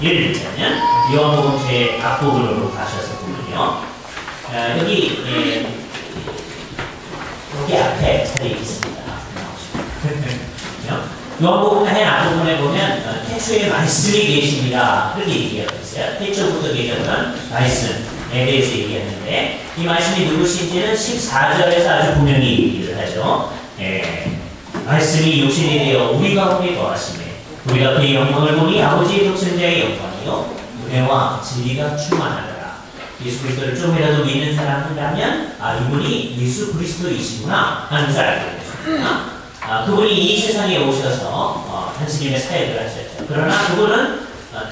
예를 들자면 요한복음 제 앞부분으로 가셔서 보면요. 여기 앞에 자리에 있습니다. 요한복음 맨 앞부분에 보면 태초에 말씀이 계십니다. 그렇게 얘기하고 있어요. 태초부터 계셨던 말씀에 대해서 얘기했는데 이 말씀이 누구신지는 14절에서 아주 분명히 얘기를 하죠. 말씀이 육신이 되어 우리 가운데 거하시네. 우리가 그의 영광을 보니 아버지의 독생자의 영광이요 은혜와 진리가 충만하더라. 예수 그리스도를 좀이라도 믿는 사람이라면 이분이 예수 그리스도이시구나 하는 사람이 되겠습니다. 그분이 이 세상에 오셔서 단스님의 사역을 하셨죠. 그러나 그분은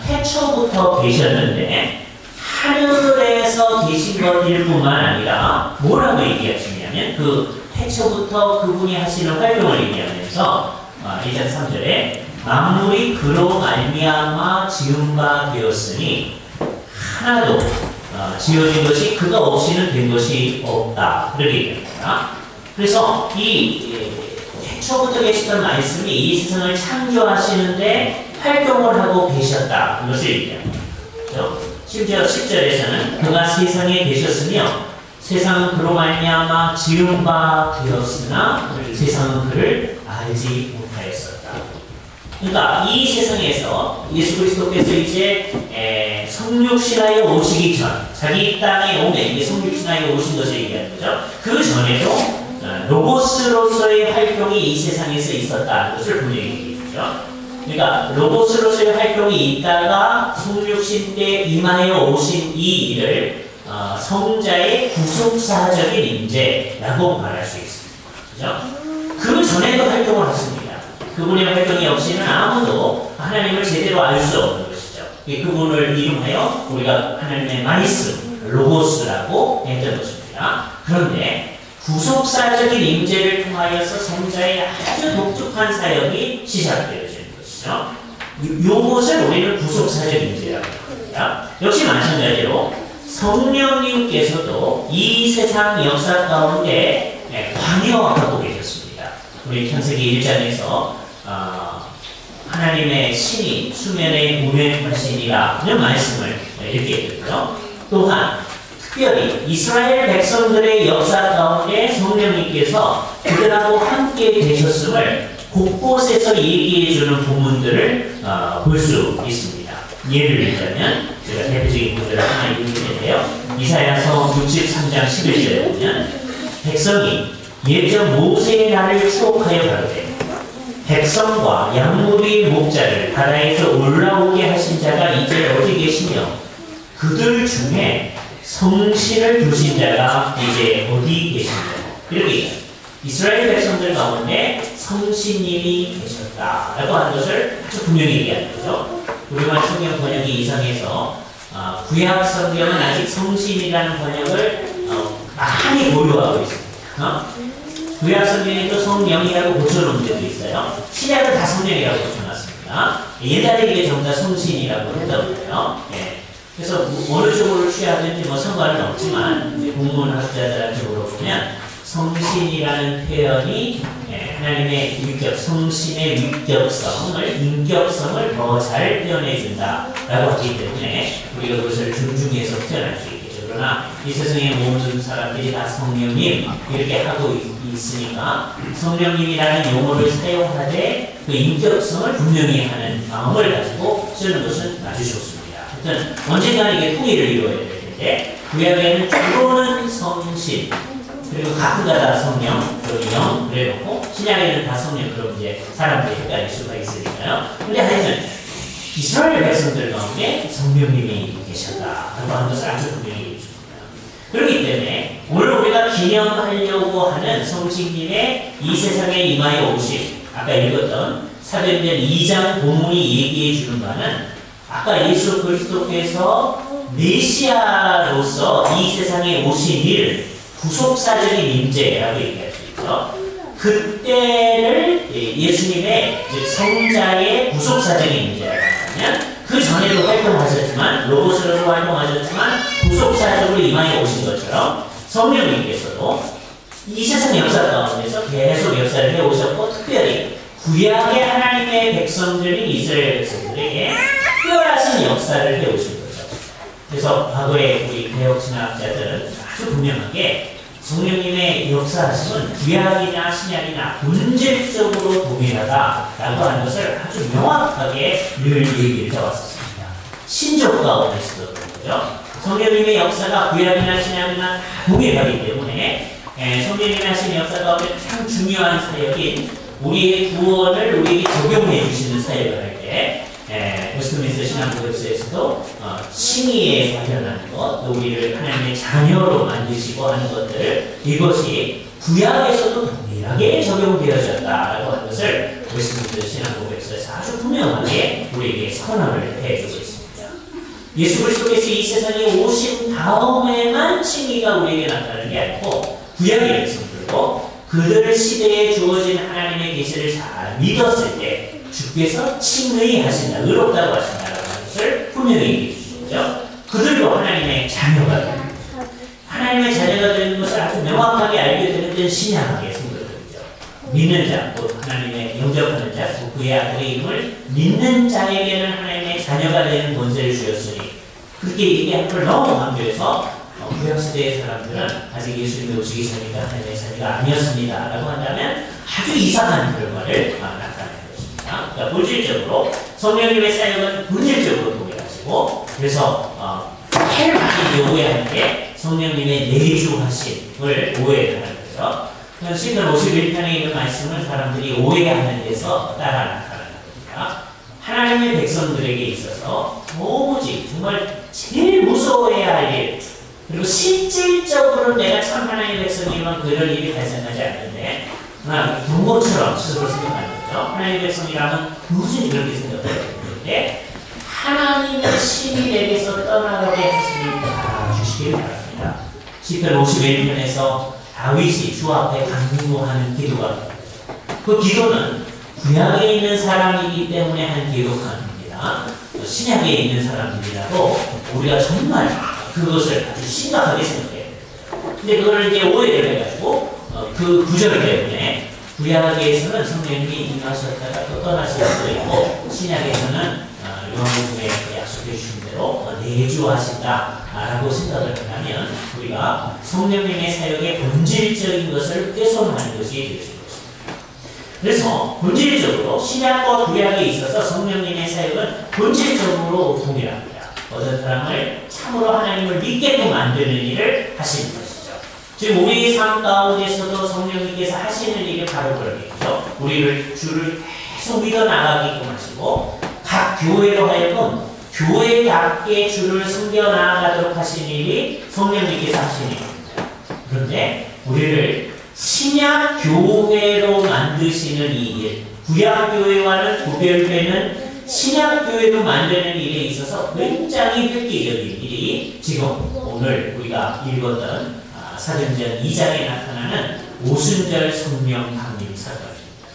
태초부터 계셨는데 하늘에서 계신 것일 뿐만 아니라 뭐라고 얘기하시냐면 그 태초부터 그분이 하시는 활동을 얘기하면서 2장 3절에 만물이 그로 말미암아 지은 바 되었으니 하나도 지어진 것이 그가 없이는 된 것이 없다. 그렇게 얘기합니다. 그래서 이 태초부터 계시던 말씀이 이 세상을 창조하시는데 활동을 하고 계셨다. 이것을 얘기합니다. 그렇죠? 심지어 10절에서는 그가 세상에 계셨으며 세상은 그로 말미암아 지은 바 되었으나 세상은 그를 알지 못하였었다. 그러니까 이 세상에서 예수 그리스도께서 이제 성육신하여 오시기 전 자기 땅에 오면 이게 성육신하여 오신 것을 얘기하는 거죠. 그 전에도 로고스로서의 활동이 이 세상에서 있었다는 것을 분명히 얘기했죠. 그러니까 로고스로서의 활동이 있다가 성육신 때 임하여 오신 이 일을 성자의 구속사적인 임재라고 말할 수 있습니다. 그죠? 그 전에도 활동을 했습니다. 그분의 활동이 없이는 아무도 하나님을 제대로 알 수 없는 것이죠. 그분을 이름하여 우리가 하나님의 말씀, 로고스라고 했던 것입니다. 그런데 구속사적인 임재를 통하여서 성자의 아주 독특한 사역이 시작되어지는 것이죠. 이것을 우리는 구속사적 임재라고 합니다. 역시 마찬가지로 성령님께서도 이 세상 역사 가운데 관여하고 계셨습니다. 우리 창세기 1장에서 하나님의 신이 수면에 운행하시니라 하는 말씀을 이렇게 했고요. 또한 특별히 이스라엘 백성들의 역사 가운데 성령님께서 그들하고 함께 계셨음을 곳곳에서 얘기해주는 부분들을 볼 수 있습니다. 예를 들자면 제가 대표적인 구절을 하나 읽는데요. 이사야서 63장 11절에 보면 백성이 예전 모세의 날을 추억하여 가로되 백성과 양무리 목자를 바다에서 올라오게 하신 자가 이제 어디 계시며 그들 중에 성신을 두신 자가 이제 어디 계시냐. 이렇게 이스라엘 백성들 가운데 성신님이 계셨다라고 하는 것을 아주 분명히 얘기하는 거죠. 우리말 성경 번역이 이상해서 구약 성경은 아직 성신이라는 번역을 많이 보유하고 있습니다. 구약 성경에도 성령이라고 고쳐놓은 데도 있어요. 신약은 다 성령이라고 고쳐놨습니다. 옛날에 이게 전부 다 성신이라고 했던 거예요. 그래서 어느 쪽으로 취하든지 상관은 없지만 국문학자들한테 물어보면 성신이라는 표현이 하나님의 위격, 성신의 위격성을, 인격성을 더 잘 표현해준다라고 하기 때문에 우리가 그것을 존중해서 표현할 수 있겠죠. 그러나 이 세상의 모든 사람들이 다 성령님 이렇게 하고 있으니까 성령님이라는 용어를 사용하되 그 인격성을 분명히 하는 마음을 가지고 쓰는 것은 아주 좋습니다. 하여튼 언젠가 이게 통일을 이루어야 될 텐데 구약에는 주로는 성신 그리고 가끔가다 성령, 그리고 영, 그래놓고 신약에는 다 성령, 그럼 이제 사람들이 헷갈릴 수가 있으니까요. 근데 하여튼 이스라엘 백성들 가운데 성령님이 계셨다라고 하는 것을 아주 분명히 해줍니다. 그렇기 때문에 오늘 우리가 기념하려고 하는 성신님의 이 세상에 임하여 오신 아까 읽었던 사도행전 2장 본문이 얘기해 주는 바는 아까 예수 그리스도께서 메시아로서 이 세상에 오신 일 구속사적인 임재라고 얘기할 수 있죠. 그때를 예수님의 성자의 구속사적인 임재라고 하면 그 전에도 활동하셨지만 로고스로서 활동하셨지만 구속사적으로 임하여 오신 것처럼 성령님께서도 이 세상 역사 가운데서 계속 역사를 해오셨고 특별히 구약의 하나님의 백성들인 이스라엘 백성들에게 특별하신 역사 역사를 해오신 거죠. 그래서 과거에 우리 개혁 신학자들은 아주 분명하게 성령님의 역사하심은 구약이나 신약이나 본질적으로 동일하다라고 하는 것을 아주 명확하게 늘 얘기를 해왔었습니다. 신적 가운데서도 그런 거죠. 성령님의 역사가 구약이나 신약이나 다 동일하기 때문에 성령님의 하신 역사 가운데 가장 중요한 사역인 우리의 구원을 우리에게 적용해 주시는 사역을 할 때 웨스트민스터 신앙고백서에서도 칭의에 관련한 것, 또 우리를 하나님의 자녀로 만드시고 하는 것들, 이것이 구약에서도 동일하게 적용되어졌다라고 하는 것을 웨스트민스터 신앙고백서에서 아주 분명하게 우리에게 선언을 해주고 있습니다. 예수 그리스도께서 이 세상에 오신 다음에만 칭의가 우리에게 나타나는 게 아니고 구약의 백성들도 그들 시대에 주어진 하나님의 계시를 잘 믿었을 때 주께서 칭의하신다, 의롭다고 하신다라는 것을 분명히 얘기해 주시죠. 그들도 하나님의 자녀가 됩니다. 하나님의 자녀가 되는 것을 아주 명확하게 알게 되는 신약의 성도들이죠. 믿는 자, 또 하나님의 영접하는 자, 또 그의 아들의 이름을 믿는 자에게는 하나님의 자녀가 되는 권세를 주셨으니, 그렇게 얘기한 걸 너무 강조해서 구약시대의 사람들은 아직 예수님이 오시기 전이니까 하나님의 자녀가 아니었습니다 라고 한다면 아주 이상한 결과를 나타내는 것입니다. 그러니까 본질적으로 성령님의 사역은 본질적으로 동일하시고, 그래서 제일 많이 오해하는 게 성령님의 내주하심을 오해를 하는 거죠. 시편 51편에 있는 말씀을 사람들이 오해하는 데서 따라 나타나는 겁니다. 하나님의 백성들에게 있어서 도무지 정말 제일 무서워해야 할 일, 그리고 실질적으로 내가 참 하나님의 백성이면 그런 일이 발생하지 않는데, 경고처럼 스스로 생각하는 거죠. 하나님의 백성이라면 무슨 그렇게 생각하는데, 하나님의 신이 내게서 떠나가게 하시는 주시길 바랍니다. 시편 51편에서 다윗이 주 앞에 간구하는 기도가 있습니다. 그 기도는 구약에 있는 사람이기 때문에 한 기도가 아닙니다. 신약에 있는 사람들이라도 우리가 정말 그것을 아주 심각하게 생각해야 돼요. 근데 그걸 이제 오해를 해가지고 그 구절 때문에 구약에서는 성령님이 임하셨다가 또 떠나실 수도 있고, 신약에서는 요한복음에 약속해 주신 대로 내주하신다라고 생각을 하면 우리가 성령님의 사역의 본질적인 것을 훼손하는 것이 될 수 있습니다. 그래서 본질적으로 신약과 구약에 있어서 성령님의 사역은 본질적으로 동일합니다. 어떤 사람을 참으로 하나님을 믿게끔 만드는 일을 하시는 것이죠. 지금 우리의 삶 가운데서도 성령님께서 하시는 일이 바로 그런 일이죠. 우리를 주를 계속 믿어 나가게끔 하시고, 각 교회로 하여금 교회답게 주를 섬겨 나아가도록 하시는 일이 성령님께서 하시는 일입니다. 그런데 우리를 신약 교회로 만드시는 이 일, 구약 교회와는 구별되는 신약 교회로 만드는 일에 있어서 굉장히 획기적인 일이 지금 오늘 우리가 읽었던 사도행전 2장에 나타나는 오순절 성령 강림 사건입니다.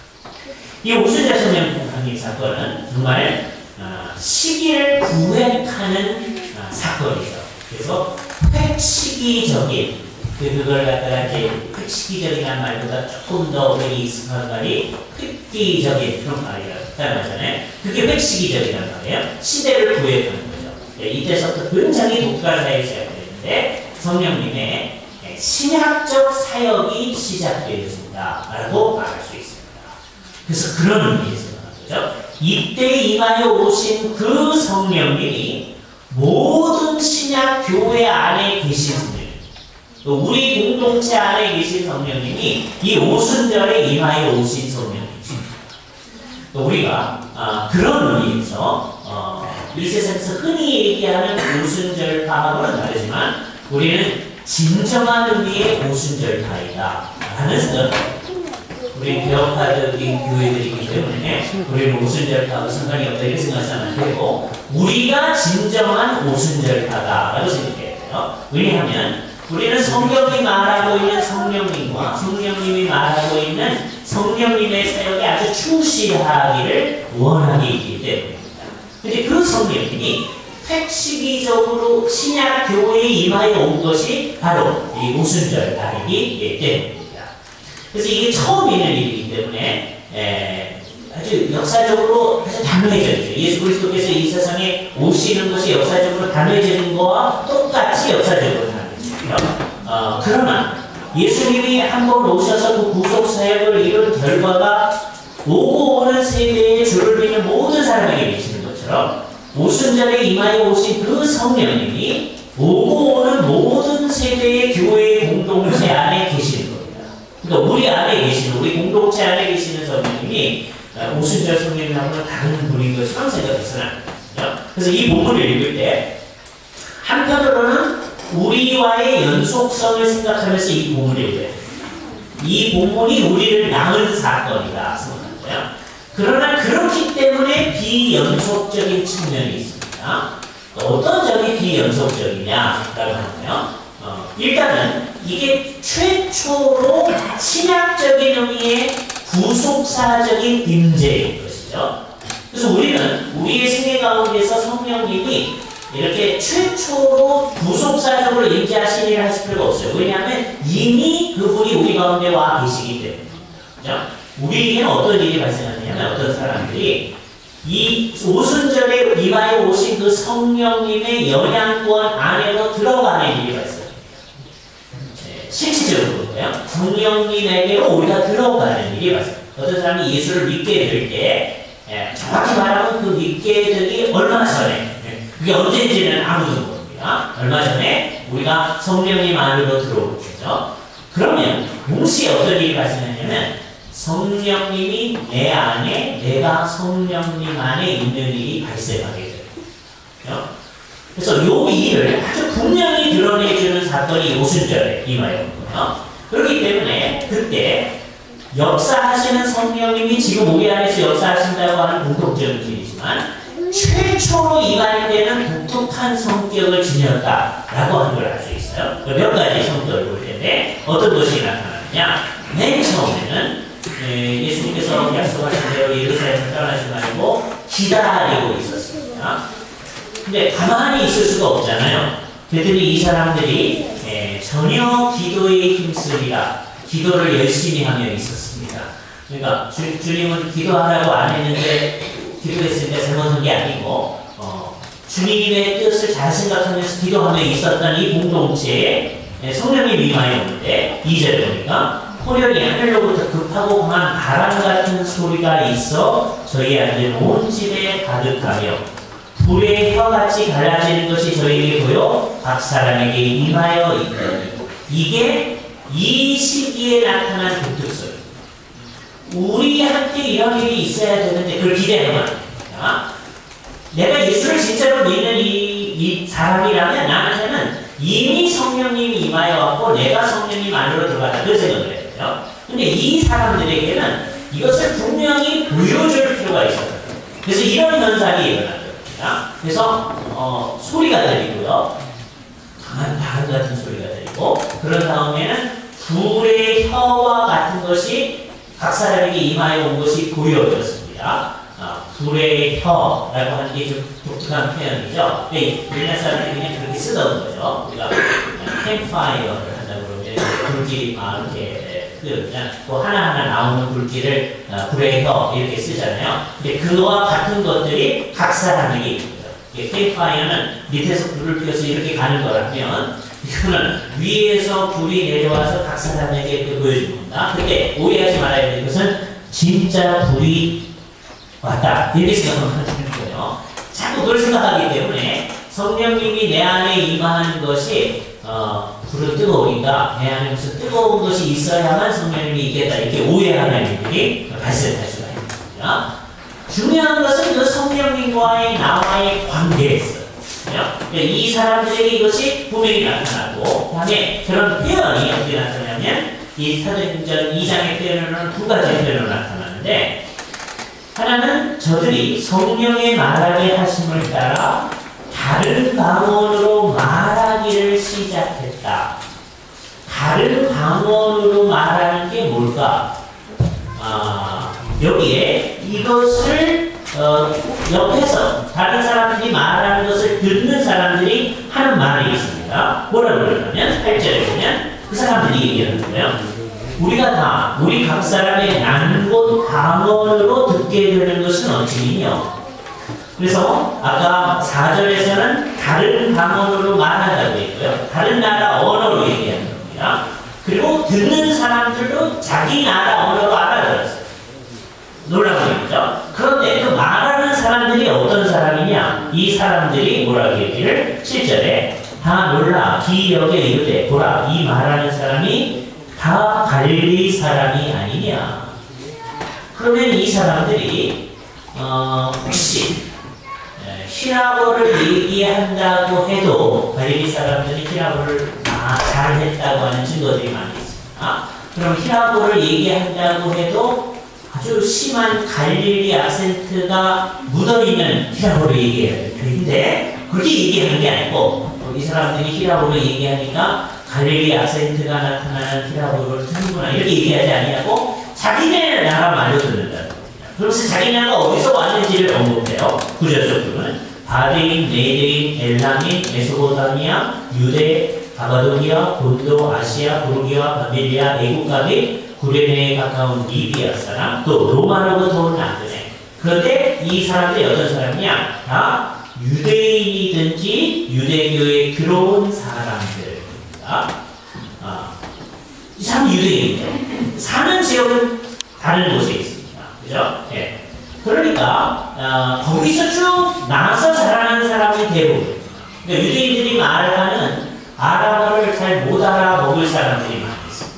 이 오순절 성령 강림 사건은 정말 시기를 구획하는 사건이죠. 그래서 획시기적인, 그걸 갖다가 이제 획시기적이라는 말보다 조금 더 우리 익숙한 말이 획기적인 그런 말이라고 하잖아요. 그게 획시기적이란 말이에요. 시대를 구획하는 거죠. 이때서부터 굉장히 독특한 사역이 시작되는데 성령님의 신약적 사역이 시작되었습니다 라고 말할 수 있습니다. 그래서 그런 의미에서 말하는 거죠. 이때 임하여 오신 그 성령님이 모든 신약 교회 안에 계신 성령, 또 우리 공동체 안에 계신 성령님이 이 오순절에 임하여 오신 성령님이십니다. 또 우리가 그런 의미에서 이 세상에서 흔히 얘기하는 오순절파하고는 다르지만 우리는 진정한 의미의 오순절파이다 라는 생각을, 우리 개혁파적인 교회들이기 때문에 우리는 오순절파하고 상관이 없다 이렇게 생각하면 안 되고, 우리가 진정한 오순절파다라고 생각해야 돼요. 왜냐하면 우리는 성경이 말하고 있는 성령님과 성령님이 말하고 있는 성령님의 사역에 아주 충실하기를 원하게 있기 때문입니다. 근데 그 성령님이 획시기적으로 신약 교회에 임하여 온 것이 바로 이 오순절 날이기 때문입니다. 그래서 이게 처음 있는 일이기 때문에 아주 역사적으로 아주 단호해졌죠. 예수 그리스도께서 이 세상에 오시는 것이 역사적으로 단호해지는 거와 똑같이 역사적으로 단호해졌죠. 그러나 예수님이 한번 오셔서 그 구속 사역을 이룬 결과가 오고 오는 세대에 주를 믿는 모든 사람에게 미치는 것처럼 오순절에 임하여 오신 그 성령님이 오고 오는 모든 세대의 교회의 공동체 안에 계시는 겁니다. 그러니까 우리 안에 계시는, 우리 공동체 안에 계시는 성령님이 오순절 성령님하고는 다른 분인 것처럼 생각해서는 안 돼요. 그래서 이 본문을 읽을 때 한편으로는 우리와의 연속성을 생각하면서 이 본문을 읽어야 돼요. 이 본문이 우리를 낳은 사건이다 생각하고요. 그러나 그렇기 때문에 비연속적인 측면이 있습니다. 어떤 점이 비연속적이냐라고 하면요. 일단은 이게 최초로 신약적인 의미의 구속사적인 임재인 것이죠. 그래서 우리는 우리의 생애 가운데서 성령님이 이렇게 최초로 구속사적으로 임재하시리라 하실 필요가 없어요. 왜냐하면 이미 그분이 우리 가운데 와 계시기 때문에. 그죠? 우리에게는 어떤 일이 발생하냐면 어떤 사람들이 이 오순절에 임하여 오신 그 성령님의 영향권 안에로 들어가는 일이 발생합니다. 실질적으로요. 성령님에게로 우리가 들어가는 일이 발생합니다. 어떤 사람이 예수를 믿게 될 때 정확히 말하면 그 믿게 되기 얼마 전에 그게 언제인지는 아무도 모릅니다. 얼마 전에 우리가 성령님 안으로 들어오는 거죠. 그러면 동시에 어떤 일이 발생하냐면 성령님이 내 안에, 내가 성령님 안에 있는 일이 발생하게 돼요. 그래서 이 일을 아주 분명히 드러내주는 사건이 오순절에 임하여 온 거예요. 그렇기 때문에 그때 역사하시는 성령님이 지금 우리 안에서 역사하신다고 하는 공통적인 일이지만 최초로 임할 때는 독특한 성격을 지녔다라고 하는 걸 알 수 있어요. 몇 가지 성격을 볼 텐데 어떤 것이 나타나느냐. 맨 처음에는 예수님께서 약속하신 대로 예루살렘을 떠나지 말고 기다리고 있었습니다. 근데 가만히 있을 수가 없잖아요. 그랬더니 이 사람들이 전혀 기도에 힘쓰리라 기도를 열심히 하며 있었습니다. 그러니까 주님은 기도하라고 안 했는데 기도했을 때 잘못한 게 아니고 주님의 뜻을 잘 생각하면서 기도하며 있었던 이 공동체에 성령님이 임하여 오는데 2절에 보니까 호련히 하늘로부터 급하고 강한 바람 같은 소리가 있어 저희 앉은 온 집에 가득하며 불의 혀같이 갈라지는 것이 저희에게 보여 각 사람에게 임하여 있더니 이게 이 시기에 나타난 독특성. 우리한테 이런 일이 있어야 되는데 그걸 기대하면 안 됩니다. 내가 예수를 진짜로 믿는 이 사람이라면 나한테는 이미 성령님이 임하여 왔고 내가 성령님 안으로 들어가다 그 생각을 해요. 근데 이 사람들에게는 이것을 분명히 보여줄 필요가 있어요. 그래서 이런 현상이 일어납니다. 그래서 소리가 들리고요. 강한 바람 같은 소리가 들리고 그런 다음에는 불의 혀와 같은 것이 각 사람에게 임하여 온 것이 보여졌습니다. 불의 혀라고 하는 게 좀 독특한 표현이죠. 우리나라 사람들이 그냥 그렇게 쓰던 거죠. 우리가 캠파이어를 한다고 그러면 불길이 이렇게 그냥 또 하나하나 나오는 불길을 불의 혀 이렇게 쓰잖아요. 근데 그와 같은 것들이 각 사람에게 있습니다. 캠파이어는 밑에서 불을 피워서 이렇게 가는 거라면 이거는 위에서 불이 내려와서 각 사람에게 보여주는 겁니다. 근데 오해하지 말아야 되는 것은 진짜 불이 왔다 이렇게 생각하면 되는 거예요. 자꾸 그걸 생각하기 때문에 성령님이 내 안에 임하는 것이 불은 뜨거우니까 내 안에 무슨 뜨거운 것이 있어야만 성령님이 있겠다 이렇게 오해하는 일이 발생할 수가 있습니다. 중요한 것은 그 성령님과의 나와의 관계였어요. 이 사람들에게 이것이 분명히 나타나고 그 다음에 그런 표현이 어떻게 나타나냐면 이 사도행전 2장의 표현으로는 두 가지 표현으로 나타나는데 하나는 저들이 성령의 말하게 하심을 따라 다른 방언으로 말하기를 시작했다. 다른 방언으로 말하는 게 뭘까? 여기에 이것을 옆에서 다른 사람들이 말하는 것을 듣는 사람들이 하는 말이 있습니다. 뭐라고 그러냐면 8절에 보면 그 사람들이 얘기하는 거예요. 우리 각 사람의 난곳 방언으로 듣게 되는 것은 언제이며. 그래서 아까 4절에서는 다른 방언으로 말한다고 했고요. 다른 나라 언어로 얘기하는 겁니다. 그리고 듣는 사람들도 자기 나라 언어로 알아들었어요. 놀라운 얘기죠. 그런데 그 말하는 사람들이 어떤 사람이냐? 이 사람들이 뭐라고 얘기를 7절에 다 놀라 기여겨 이르되 보라 이 말하는 사람이 다 갈릴리 사람이 아니냐. 그러면 이 사람들이 혹시 히라보를 얘기한다고 해도 갈릴리 사람들이 히라보를 잘했다고 하는 증거들이 많이 있습니다. 그럼 히라보를 얘기한다고 해도 아주 심한 갈릴리 악센트가 묻어있는 히라보를 얘기해야 될 텐데 그렇게 얘기하는 게 아니고 이 사람들이 히라보를 얘기하니까 갈릴리 악센트가 나타나는 히라보를 듣는구나 이렇게 얘기하지 아니하고 자기네 나라 말로 듣는다는 겁니다. 그래서 자기네가 어디서 왔는지를 언급해요. 구절적 부분은 바데인, 네데인, 엘람인, 메소포타미아, 유대, 바바도니아, 본도, 아시아, 부르기아, 바빌리아, 애국가 및 구레네에 가까운 리비아 사람, 또 로마로부터 온 남들네. 그런데 이 사람들이 어떤 사람이냐? 다 유대인이든지 유대교에 들어온 사람들입니다. 이 사람은 유대인이죠. 사는 지역은 다른 곳에 있습니다. 그죠? 예. 그러니까 거기서 쭉 나서 자라는 사람이 대부분. 그러니까 유대인들이 말하는 아랍어를 잘 못 알아먹을 사람들이 많이 있습니다.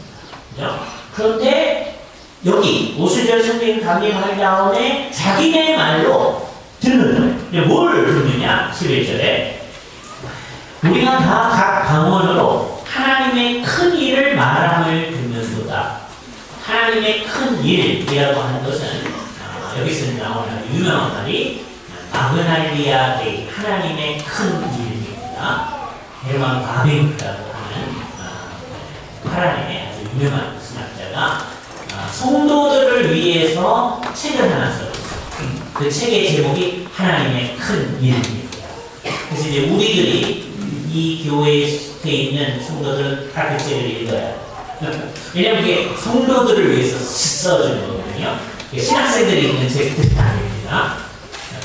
그죠? 그런데 여기 오순절 선생님 강림할 다음에 자기네 말로 듣는 거예요. 뭘 듣느냐? 11절에 우리가 다 각 방언으로 하나님의 큰 일을 말함을 듣는도다. 하나님의 큰 일이라고 하는 것은 여기서 나오는 유명한 말이 마그날리아 데이 하나님의 큰 일입니다. 헤르만 바빙크라고 하는 파란의 아주 유명한 신학자가 성도들을 위해서 책을 하나 썼어요. 그 책의 제목이 하나님의 큰 일입니다. 그래서 이제 우리들이 이 교회에 속해 있는 성도들은 다 그 책을 읽어야 해요. 왜냐하면 이게 성도들을 위해서 써주는 거거든요. 신학생들이 읽는 책들이 아닙니다.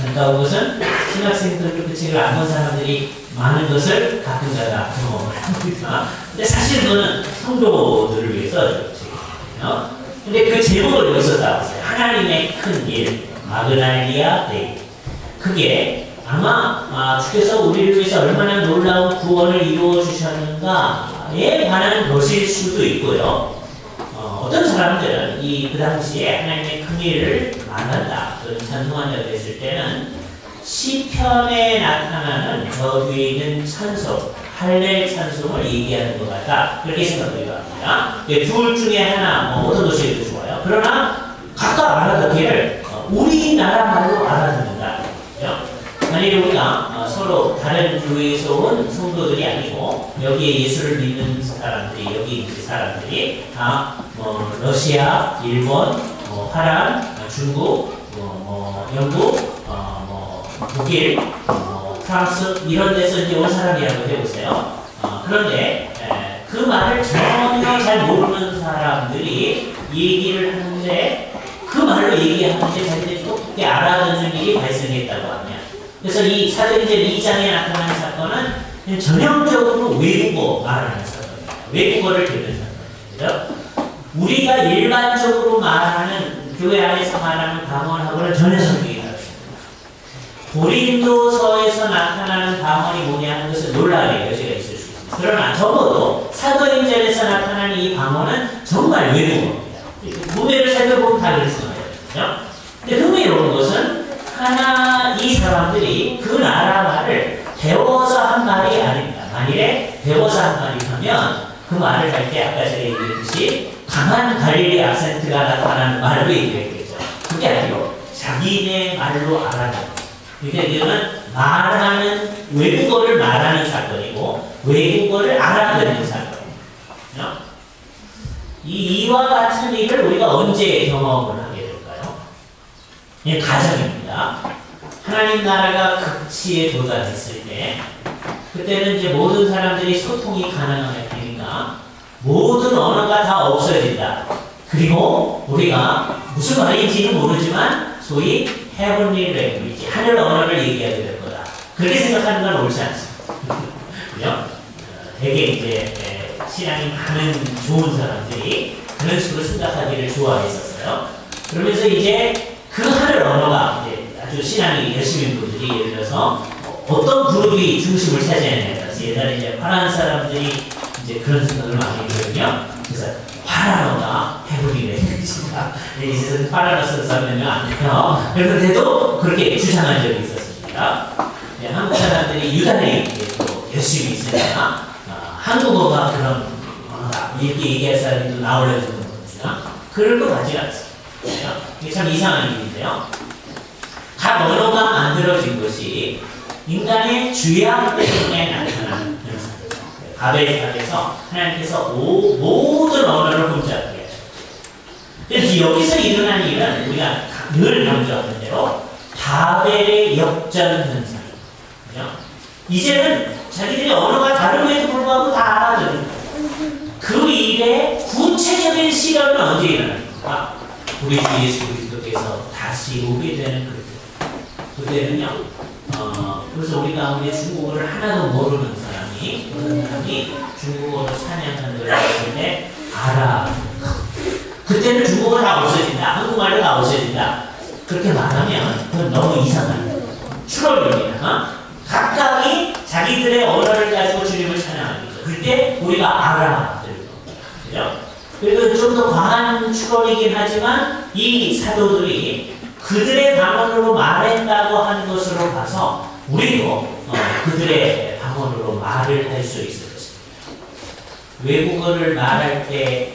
안타까운 것은 신학생들도 그 책을 안 본 사람들이 많은 것을 가끔가다 경험을 합니다. 근데 사실 그거는 성도들을 위해서 써주는 책이거든요. 근데 그 제목을 여기서 따왔어요. 하나님의 큰 일, 마그날리아 데이. 그게 아마 주께서 우리를 위해서 얼마나 놀라운 구원을 이루어 주셨는가에 관한 것일 수도 있고요. 어떤 사람들은 그 당시에 하나님의 큰 일을 말한다, 찬송한다고 했을 때는 시편에 나타나는 저 뒤에 있는 찬송, 할렐 찬송을 얘기하는 것 같다. 그렇게 생각하기도 합니다. 둘 중에 하나, 어떤 것이 더 좋아요. 그러나 각각 알아듣기를 우리나라 말로 알아듣는다. 그렇죠? 만약에 우리가 서로 다른 교회에서 온 성도들이 아니고 여기에 예수를 믿는 사람들이 여기 있는 사람들이 다 러시아, 일본, 파란, 중국, 영국, 독일, 프랑스 이런 데서 이제 온 사람이라고 해보세요. 그런데 그 말을 전혀 잘 모르는 사람들이 얘기를 하는데 그 말로 얘기하는데 자기들이 똑똑히 알아듣는 일이 발생했다고 하면, 그래서 이 사도행전 2장에 나타나는 사건은 전형적으로 외국어 말하는 사건입니다. 외국어를 듣는 사건이죠. 우리가 일반적으로 말하는 교회 안에서 말하는 방언하고는 전혀 성격이 다릅니다. 고린도서에서 나타나는 방언이 뭐냐 하는 것은 논란의 여지가 있을 수 있습니다. 그러나 적어도 사도행전에서 나타나는 이 방언은 정말 외국어입니다. 무대를 살펴보면 다 그랬을 거예요. 근데 흥미로운 것은 이 사람들이 그 나라 말을 배워서 한 말이 아닙니다. 만일에 배워서 한 말이 하면 그 말을 할 때 아까 제가 얘기했듯이 강한 갈릴리 악센트가 나타나는 말로 얘기했겠죠. 그게 아니고 자기네 말로 알아듣는. 그러니까 이거는 말하는 외국어를 말하는 사건이고 외국어를 알아듣는 사건입니다. 이와 같은 일을 우리가 언제 경험을 하게 될까요? 이 가정입니다. 하나님 나라가 극치에 도달했을 때, 그때는 이제 모든 사람들이 소통이 가능하니까 모든 언어가 다 없어진다. 그리고 우리가 무슨 말인지는 모르지만 소위 heavenly language, 하늘 언어를 얘기하게 될 거다. 그렇게 생각하는 건 옳지 않습니다. 그죠? 되게 이제 신앙이 많은 좋은 사람들이 그런 식으로 생각하기를 좋아했었어요. 그러면서 이제 그 하늘 언어가 이제 아주 신앙이 열심인 분들이 예를 들어서 어떤 그룹이 중심을 차지하느냐에 따라서 옛날에 이제 파란 사람들이 이제 그런 생각을 많이 했거든요. 그래서 파란어가 해보기를 했습니다. 이 세상에 파란어 쓰는 사람은 안 돼요. 그런데도 그렇게 주장한 적이 있었습니다. 한국 사람들이 유달리 또 열심히 있으니까 한국어가 그런 언어다 이렇게 얘기할 사람이 또 나오려는 겁니다. 그럴 것 같지 않습니다. 이게 참 이상한 일인데요. 각 언어가 만들어진 것이 인간의 죄악 때문에 나타나는 현상이죠. 바벨탑에서 하나님께서 모든 언어를 혼잡하게 하셨죠. 그래서 여기서 일어난 일은 우리가 늘 강조하는 대로 바벨의 역전 현상이죠. 이제는 자기들의 언어가 다름에도 불구하고 다 알아듣는 거예요. 그 일의 구체적인 실현은 언제 일어납니까? 우리 주 예수 그리스도께서 다시 오게 되는 그때는요. 그래서 우리 가운데 중국어를 하나도 모르는 사람이 어떤 사람이 중국어로 찬양하는 걸 했을 때 알아. 그때는 중국어 다 없어진다. 한국말도 다 없어진다. 그렇게 말하면 그건 너무 이상한 추론입니다. 각각이 자기들의 언어를 가지고 주님을 찬양하는 거죠. 그때 우리가 알아들고, 그죠? 그리고 좀 더 과한 추론이긴 하지만 이 사도들이 그들의 방언으로 말했다고 하는 것으로 봐서 우리도 그들의 방언으로 말을 할 수 있을 것입니다. 외국어를 말할 때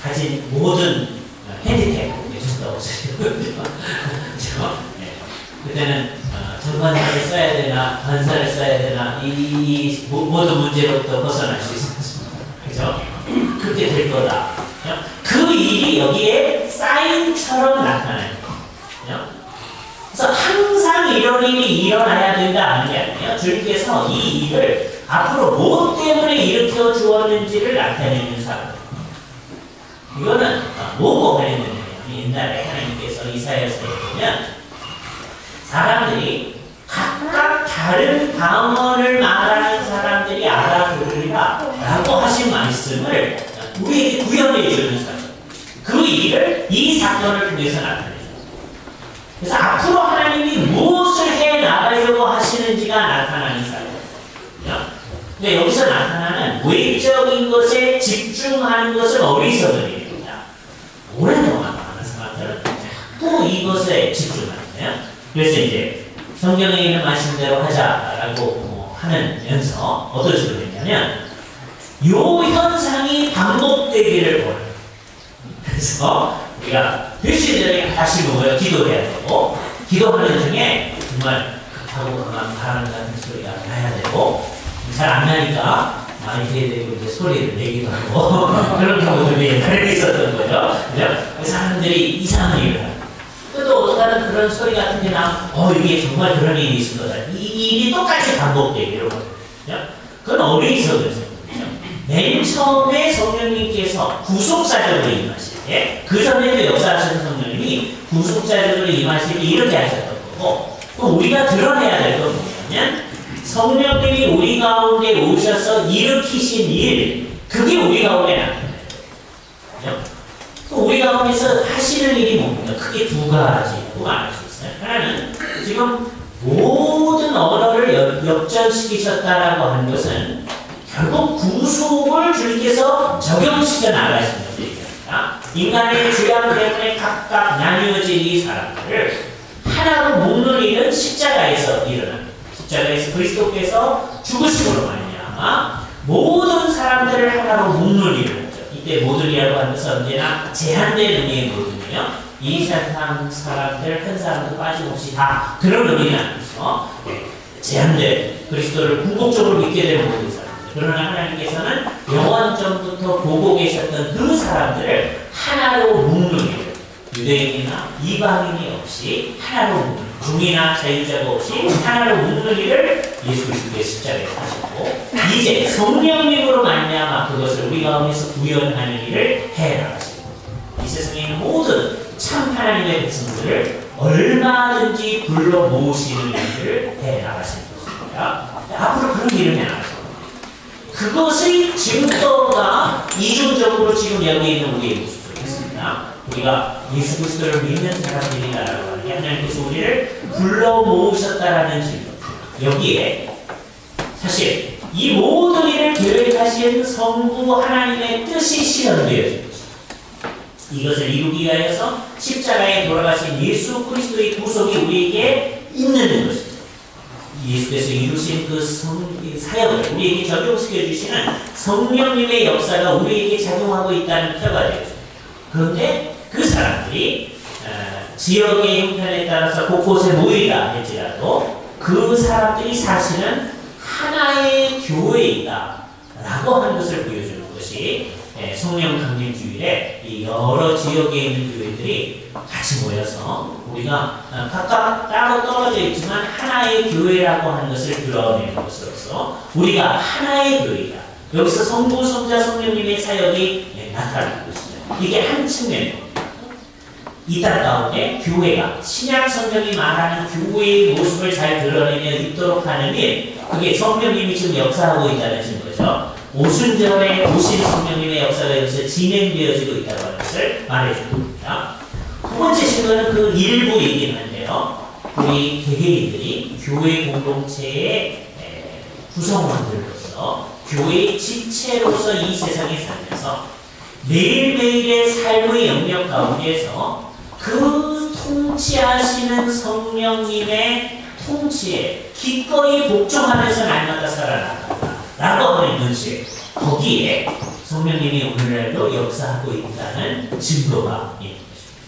가진 모든 핸디캡 전부 다 없어지거든요. 그렇죠? 그때는 정관사를 써야 되나 반사를 써야 되나 이 모든 문제로부터 벗어날 수 있습니다. 그죠? 그렇게 될 거다. 그 일이 여기에 사인처럼 나타나는 거예요. 그래서 항상 이런 일이 일어나야 된다 하는 게 아니에요. 주님께서 이 일을 앞으로 무엇 때문에 일으켜 주었는지를 나타내는 사건. 이거는 뭐고 관련된 거냐면 옛날에 하나님께서 이사야서에 보면 사람들이 각각 다른 방언을 말하는 사람들이 알아들으리라 라고 하신 말씀을 우리에게 구현해 주는 사건. 그 일을 이 사건을 통해서 나타내죠. 그래서 앞으로 하나님이 무엇을 해 나가려고 하시는지가 나타나는 사건이죠. 근데 여기서 나타나는 외적인 것에 집중하는 것은 어리석음입니다. 오랫동안 많은 사람들은 자꾸 이것에 집중하는데요. 그래서 이제 성경에 있는 말씀대로 하자라고 하면서 어떤 식으로 했냐면 요 현상이 반복되기를 원해요. 그래서 우리가 대신에 다시 먹어요. 기도해야 되고 기도하는 중에 정말 급하고 강한 바람 같은 소리가 나야 되고 잘 안 나니까 많이 돼야 되고 이제 소리를 내기도 하고 그런 경우들이 옛날에 있었던 거죠. 그죠? 사람들이 이상한 일을 하고 또 어떤 그런 소리 같은 게 나오면 이게 정말 그런 일이 있을 거다. 이 일이 똑같이 반복되기를 원해요. 그건 어리석은 맨 처음에 성령님께서 구속사적으로 임하실 때, 그 전에도 역사하시는 성령님이 구속사적으로 임하실 때 이렇게 하셨던 거고, 또 우리가 드러내야 될 건 뭐냐면 성령님이 우리 가운데 오셔서 일으키신 일, 그게 우리 가운데 나타나요. 또 우리 가운데서 하시는 일이 뭡니까? 크게 두 가지로 말할 수 있어요. 하나는 지금 모든 언어를 역전시키셨다라고 하는 것은 결국 구속을 주님께서 적용시켜 나가시는 것입니다. 인간의 죄악 때문에 각각 나뉘어진 이 사람들을 하나로 묶는 일은 십자가에서 일어납니다. 십자가에서 그리스도께서 죽으심으로 말미암아 모든 사람들을 하나로 묶는 일을 하죠. 이때 모든이라고 하는 것은 언제나 제한된 의미의 모든이요. 이 세상 사람들 한 사람도 빠짐없이 다 그런 의미는 아니죠. 제한된 그리스도를 궁극적으로 믿게 되는 모든 사람. 그러나 하나님께서는 영원전부터 보고 계셨던 그 사람들을 하나로 묶는 일, 유대인이나 이방인이 없이 하나로 묶는, 중이나 자유자가 없이 하나로 묶는 일을 예수 그리스도의 십자가에 하셨고 이제 성령님으로 말미암아 그것을 우리 가운데서 구현하는 일을 해 나가시는 거죠. 이 세상에 있는 모든 참 하나님의 백성들을 얼마든지 불러 모으시는 일들을 해나가시는 것입니다. 앞으로 그런 일을 해나가실 겁니다. 그것의 증거가 이중적으로 지금 여기 있는 우리의 모습 속에 있습니다. 우리가 예수 그리스도를 믿는 사람들이다라고 하는 게 하나님께서 우리를 불러 모으셨다라는 증거. 여기에 사실 이 모든 일을 계획하신 성부 하나님의 뜻이 실현되어진 것입니다. 이것을 이루기 위하여서 십자가에 돌아가신 예수 그리스도의 구속이 우리에게 있는 것입니다. 예수께서 이루신 그 사역을 우리에게 적용시켜 주시는 성령님의 역사가 우리에게 작용하고 있다는 표가 되죠. 그런데 그 사람들이 지역의 형편에 따라서 곳곳에 모이다 할지라도 그 사람들이 사실은 하나의 교회이다 라고 하는 것을 보여주는 것이 성령 강림주일에 이 여러 지역에 있는 교회들이 같이 모여서 우리가 각각 따로 떨어져 있지만 하나의 교회라고 하는 것을 드러내는 것으로서 우리가 하나의 교회이다. 여기서 성부, 성자, 성령님의 사역이 나타나는 것이죠. 이게 한 측면입니다. 이 땅 가운데 교회가 신약 성경이 말하는 교회의 모습을 잘 드러내며 있도록 하는 일, 그게 성령님이 지금 역사하고 있다는 거죠. 오순절에 오신 성령님의 역사가 여기서 진행되어지고 있다고 하는 것을 말해주고 있습니다. 두 번째 증거는 그 일부이긴 한데요. 우리 개개인들이 교회 공동체의 구성원들로서 교회의 지체로서 이 세상에 살면서 매일매일의 삶의 영역 가운데서 그 통치하시는 성령님의 통치에 기꺼이 복종하면서 날마다 살아나간다 라고 하는 것이 거기에 성령님이 오늘날도 역사하고 있다는 증거가 있는 것입니다.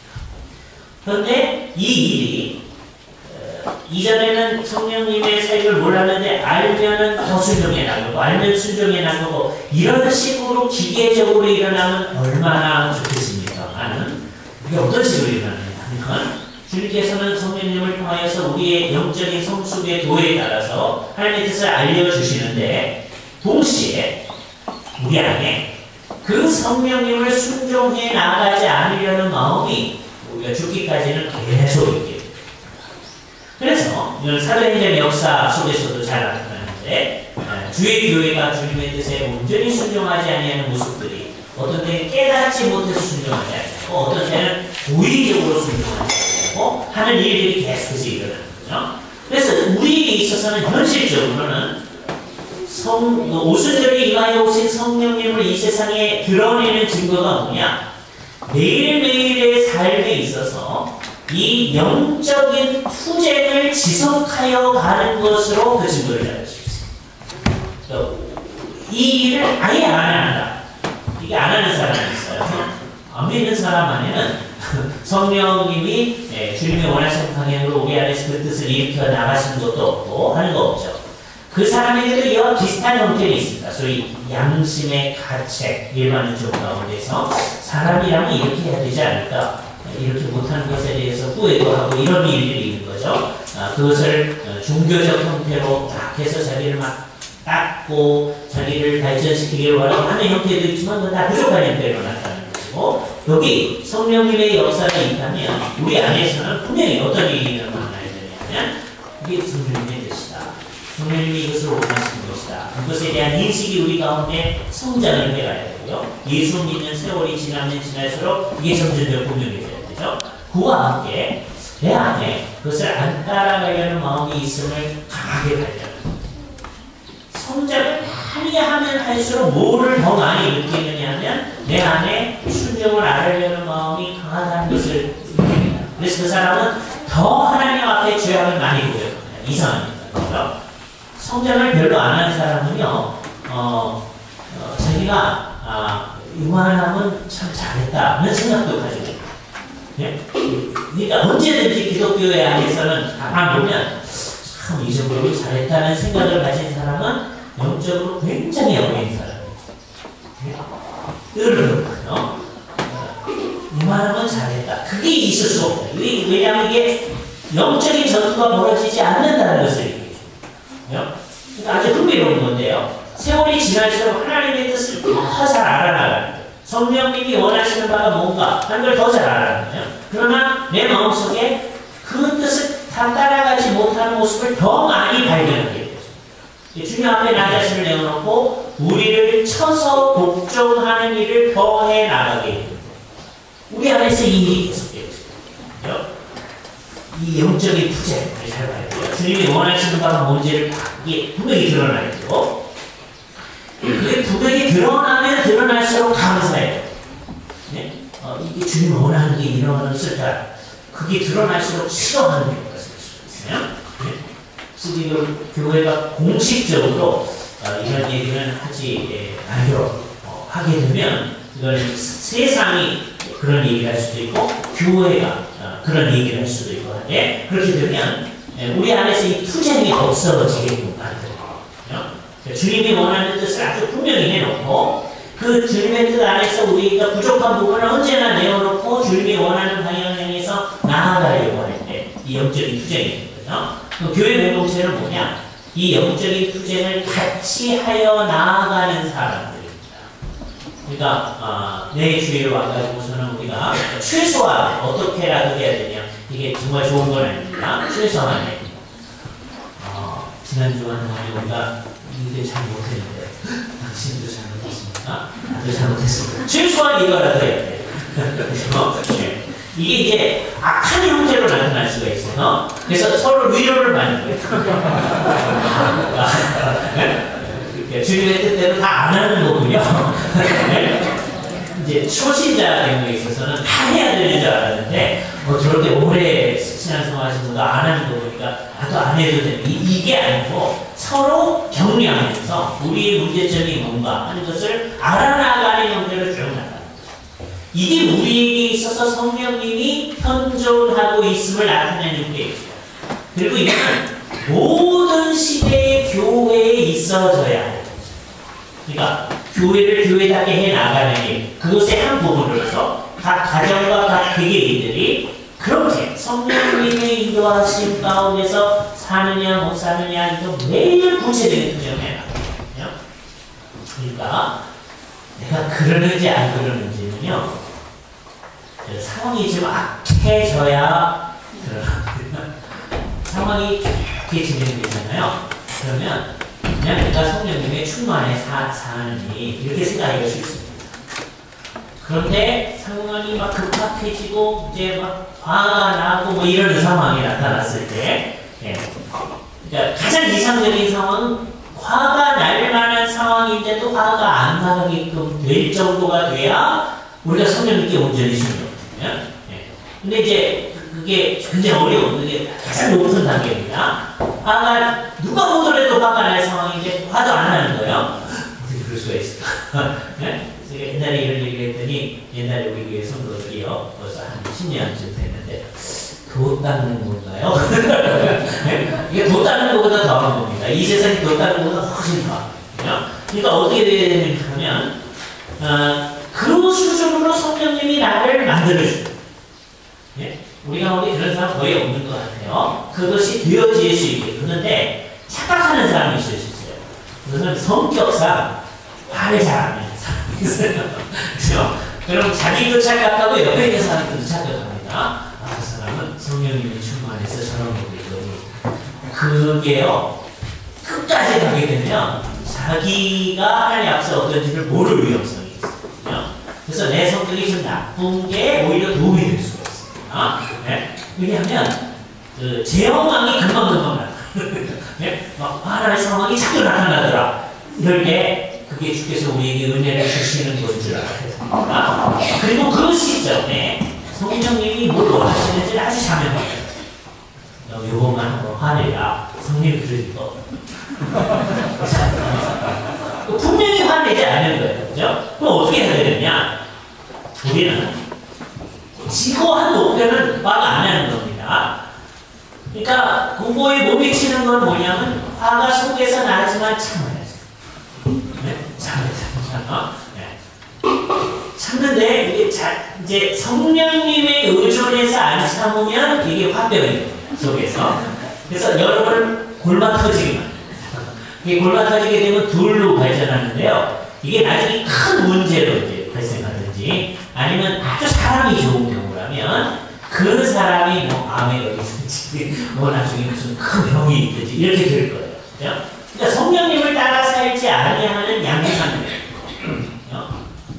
그런데 이 일이 이전에는 성령님의 사역을 몰랐는데 알면은 더 순종해 나가고 알면 순종해 나가고 이런 식으로 기계적으로 일어나면 얼마나 좋겠습니까? 나는 이게 어떤 식으로 일어나느냐 하면 주님께서는 성령님을 통하여서 우리의 영적인 성숙의 도에 따라서 하나님의 뜻을 알려주시는데 동시에 우리 안에 그 성령님을 순종해 나가지 않으려는 마음이 우리가 죽기까지는 계속 있게 됩니다. 그래서 이건 사도행전의 역사 속에서도 잘 나타나는데 주의 교회가 주님의 뜻에 온전히 순종하지 아니하는 모습들이 어떤 때는 깨닫지 못해서 순종하지 않고 어떤 때는 고의적으로 순종하지 않고 하는 일들이 계속해서 일어나는 거죠. 그래서 우리에게 있어서는 현실적으로는 오순절에 임하여 오신 성령님을 이 세상에 드러내는 증거가 뭐냐? 매일매일의 삶에 있어서 이 영적인 투쟁을 지속하여 가는 것으로 그 증거를 잡을 수 있습니다. 이 일을 아예 안 한다. 이게 안 하는 사람이 있어요. 안 믿는 사람 안에는 성령님이 주님의 원하시는 방향으로 우리 안에서 그 뜻을 일으켜 나가시는 것도 없고 하는 거 없죠. 그 사람에게도 이와 비슷한 형편이 있습니다. 소위 양심의 가책, 일반적 가운데서 사람이라면 이렇게 해야 되지 않을까? 이렇게 못하는 것에 대해서 후회도 하고 이런 일들이 있는 거죠. 그것을 종교적 형태로 딱 해서 자기를 막 닦고 자기를 발전시키기를 원하고 하는 형태도 있지만 그건 다 부족한 형태로 나타나는 것이고 여기 성령님의 역사가 있다면 우리 안에서는 분명히 어떤 일이 일어나야 되냐면 이게 성령님의 뜻이다. 성령님이 이것을 원하시는 것이다. 그것에 대한 인식이 우리 가운데 성장을 해가야 되고요. 예수 믿는 세월이 지나면 지날수록 이게 점점 더 분명해져야 되죠. 그와 함께 내 안에 그것을 안 따라가려는 마음이 있음을 강하게 발견합니다. 성장을 많이 하면 할수록 뭐를 더 많이 느끼느냐 하면 내 안에 순종을 알으려는 마음이 강하다는 것을 느낍니다. 그래서 그 사람은 더 하나님 앞에 죄악을 많이 보여요. 이상합니다. 그렇죠? 성장을 별로 안 하는 사람은요, 자기가 이만하면 참 잘했다는 생각도 가지고 있어요. 예? 그러니까 언제든지 기독교회 안에서는 가만 보면 참 이 정도로 잘했다는 생각을 가진 사람은 영적으로 굉장히 어린 사람이에요. 으르르요. 이만하면 잘했다. 그게 있을 수 없다. 왜냐하면 이게 영적인 전투가 벌어지지 않는다는 것을 얘기해줍니다. 그러니까 아주 흥미로운 건데요. 세월이 지날수록 하나님의 뜻을 더 잘 알아나가는 거예요. 성령님이 원하시는 바가 뭔가 하는 걸 더 잘 알아요. 그러나 내 마음속에 그 뜻을 다 따라가지 못하는 모습을 더 많이 발견하게 돼요. 주님 앞에 나 자신을 내어놓고 우리를 쳐서 복종하는 일을 더 해나가게 돼요. 우리 안에서 이 일이 계속되고 있어요. 이 영적인 투쟁, 잘 봐야 돼요. 주님이 원하시는 바가 뭔지를 이게 분명히 드러나야죠. 그게 분명히 드러나면 드러날수록 감사해요. 네? 이게 주님이 원하는 게 이런 것을 다 그게 드러날수록 싫어하는 경우가 있을 수 있어요. 네? 그래서 교회가 공식적으로 이런 얘기는 하지 말도록 하게 되면 이걸 세상이 그런 얘기를 할 수도 있고 교회가 그런 얘기를 할 수도 있고 한데 그렇게 되면 우리 안에서 이 투쟁이 없어지게끔 만들어요. 주님이 원하는 뜻을 아주 분명히 해놓고 그 주님의 뜻 안에서 우리가 부족한 부분을 언제나 내어놓고 주님이 원하는 방향을 향해서 나아가려고 할 때 이 영적인 투쟁이 되거든요. 교회 공동체는 뭐냐? 이 영적인 투쟁을 같이 하여 나아가는 사람들입니다. 그러니까 내 주위를 와가지고서는 우리가 최소한 어떻게라도 해야 되냐? 이게 정말 좋은 건 아닙니다. 최소한에 지난주와는 우리가 이게 잘 못했는데 당신도 잘못했습니까? 나도 잘못했습니다. 최소한 이거라도 해야 돼요. 네. 이게 이제 악한 형태로 나타날 수가 있어요. 그래서 서로 위로를 받는 거예요. 주님의 뜻대로 다 안 하는 거군요. 이제 초신자 경우에 있어서는 다 해야 되는 줄 알았는데 저렇게 오래 신앙생활 하신 분도 안 하는 거 보니까 나도 안 해도 되는 이게 아니고 서로 격려하면서 우리의 문제점이 뭔가 하는 것을 알아나가는 형태로 쭉 나가는 이게 우리에게 있어서 성령님이 현존하고 있음을 나타내는 게 있어요. 그리고 이거는 모든 시대의 교회에 있어져야 해요. 그러니까 교회를 교회답게 해나가는 일, 그것의 한 부분으로서 각 가정과 각 개개인들이 그렇게 성령님의 인도하심 가운데서 사느냐 못 사느냐 이거 매일 구체적인 투쟁을 해나가거든요. 그러니까 내가 그러는지 안 그러는지는요. 상황이 좀 악해져야 그러거든요. 상황이 좋게 진행되잖아요. 그러면 그냥 내가 성령님의 충만에 사느니 이렇게 생각하기가 쉽습니다. 그런데 상황이 막 급박해지고 이제 막 화가 나고 뭐 이런 상황이 나타났을 때 그러니까 가장 이상적인 상황은 화가 날 만한 상황인데도 화가 안 나게끔 될 정도가 돼야 우리가 성령님께 온전히 순종거든요. 근데 이제 그게 굉장히 어려운 그게 가장 높은 단계입니다. 화가 누가 보더라도 화가 날 상황인데 화도 안 나는 거예요. 어떻게 그럴 수가 있을까? 네? 제가 옛날에 이런 얘기를 했더니 옛날에 우리 교회 성도들이요 벌써 한 10년쯤 됐는데 도 닦는 건가요? 네? 이게 도 닦는 것보다 더한 겁니다. 이 세상이 도 닦는 것보다 훨씬 더하거든요. 그러니까 어떻게 돼야 되냐면 그 수준으로 성령님이 나를 만들어줍니다. 예? 우리 가운데 그런 사람 거의 없는 것 같아요. 그것이 되어질 수 있게. 그런데 착각하는 사람이 있을 수 있어요. 그것은 성격상 말을 잘 안 하는 사람이 있어요. 그렇죠? 그럼 자기도 착각하고 옆에 있는 사람들도 착각합니다. 그 사람은 성령님이 충만해서 저런 거거든요. 그게요, 끝까지 가게 되면 자기가 하나님 앞에서 어떤지를 모를 위험성이 있거든요. 그래서 내 성격이 좀 나쁜 게 오히려 도움이 될 수가 있어요. 네? 왜냐하면 제형왕이 금방금방 나타나요. 네? 막 하나의 상황이 자꾸 나타나더라. 이럴 때 그게 주께서 우리에게 은혜를 주시는 건 줄 알아요. 그리고 그 시점에 성령님이 뭘 원하시는지 아주 자명합니다. 너 요것만 한번 화내라. 성령이 그러니까 분명히 화내지 않는 거예요. 그죠? 그럼 어떻게 해야 되느냐? 우리는 지고한 목표는 화가 안 나는 겁니다. 그러니까 공고에 못 미치는 건 뭐냐면 화가 속에서 나지만 참아야죠. 네? 참아야죠. 네. 참는데 이게 이제 성령님의 의존에서 안 참으면 이게 화병이에요. 속에서. 그래서 여러분을 골마 터지게 만듭니다. 이게 골마 터지게 되면 둘로 발전하는데요. 이게 나중에 큰 문제로 이제 발생하는 아니면 아주 사람이 좋은 경우라면 그 사람이 뭐 암에 걸리든지 뭐 나중에 무슨 큰 병이 있든지 이렇게 될 거예요. 그죠? 그러니까 성령님을 따라 살지 아니하는 양육하는 거예요.